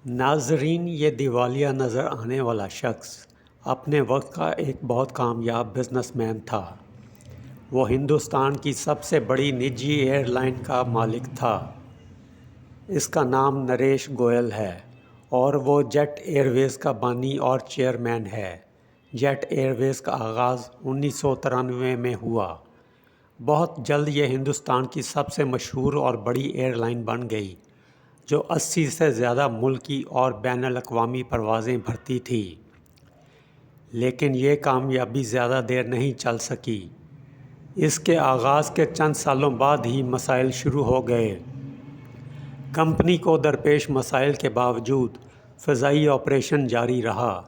ناظرین، یہ دیوالیہ نظر آنے والا شخص اپنے وقت کا ایک بہت کامیاب بزنس مین تھا۔ وہ ہندوستان کی سب سے بڑی نجی ایئر لائن کا مالک تھا۔ اس کا نام نریش گوئل ہے اور وہ جیٹ ایئر ویز کا بانی اور چیئرمین ہے۔ جیٹ ایئر ویز کا آغاز 1993 میں ہوا۔ بہت جلد یہ ہندوستان کی سب سے مشہور اور بڑی ایئر لائن بن گئی، جو 80 سے زیادہ ملکی اور بین الاقوامی پروازیں بھرتی تھی۔ لیکن یہ کامیابی زیادہ دیر نہیں چل سکی۔ اس کے آغاز کے چند سالوں بعد ہی مسائل شروع ہو گئے۔ کمپنی کو درپیش مسائل کے باوجود فضائی آپریشن جاری رہا۔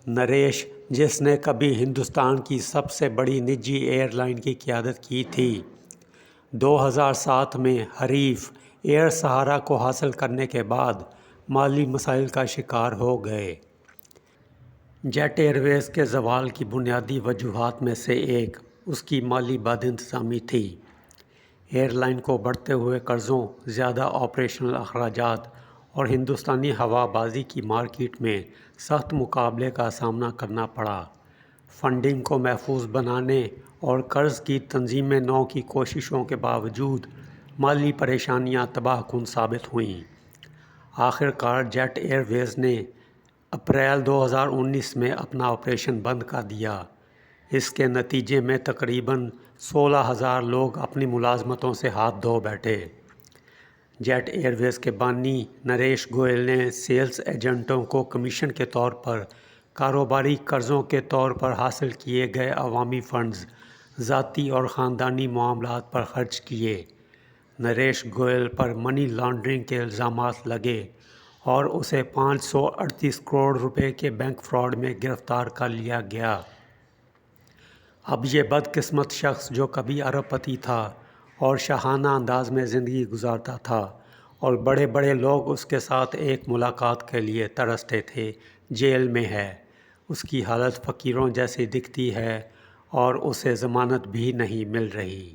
نریش، جس نے کبھی ہندوستان کی سب سے بڑی نجی ایئر لائن کی قیادت کی تھی، 2007 میں حریف ایئر سہارا کو حاصل کرنے کے بعد مالی مسائل کا شکار ہو گئے۔ جیٹ ایئر ویز کے زوال کی بنیادی وجوہات میں سے ایک اس کی مالی بد انتظامی تھی۔ ایئر لائن کو بڑھتے ہوئے قرضوں، زیادہ آپریشنل اخراجات اور ہندوستانی ہوا بازی کی مارکیٹ میں سخت مقابلے کا سامنا کرنا پڑا۔ فنڈنگ کو محفوظ بنانے اور قرض کی تنظیم نو کی کوششوں کے باوجود مالی پریشانیاں تباہ کن ثابت ہوئیں۔ آخر کار جیٹ ایئر ویز نے اپریل 2019 میں اپنا آپریشن بند کر دیا۔ اس کے نتیجے میں تقریباً 16,000 لوگ اپنی ملازمتوں سے ہاتھ دھو بیٹھے۔ جیٹ ایئر ویز کے بانی نریش گوئل نے سیلز ایجنٹوں کو کمیشن کے طور پر کاروباری قرضوں کے طور پر حاصل کیے گئے عوامی فنڈز ذاتی اور خاندانی معاملات پر خرچ کیے۔ نریش گوئل پر منی لانڈرنگ کے الزامات لگے اور اسے 538 کروڑ روپے کے بینک فراڈ میں گرفتار کر لیا گیا۔ اب یہ بدقسمت شخص، جو کبھی ارب پتی تھا اور شاہانہ انداز میں زندگی گزارتا تھا اور بڑے بڑے لوگ اس کے ساتھ ایک ملاقات کے لیے ترستے تھے، جیل میں ہے۔ اس کی حالت فقیروں جیسی دکھتی ہے اور اسے ضمانت بھی نہیں مل رہی۔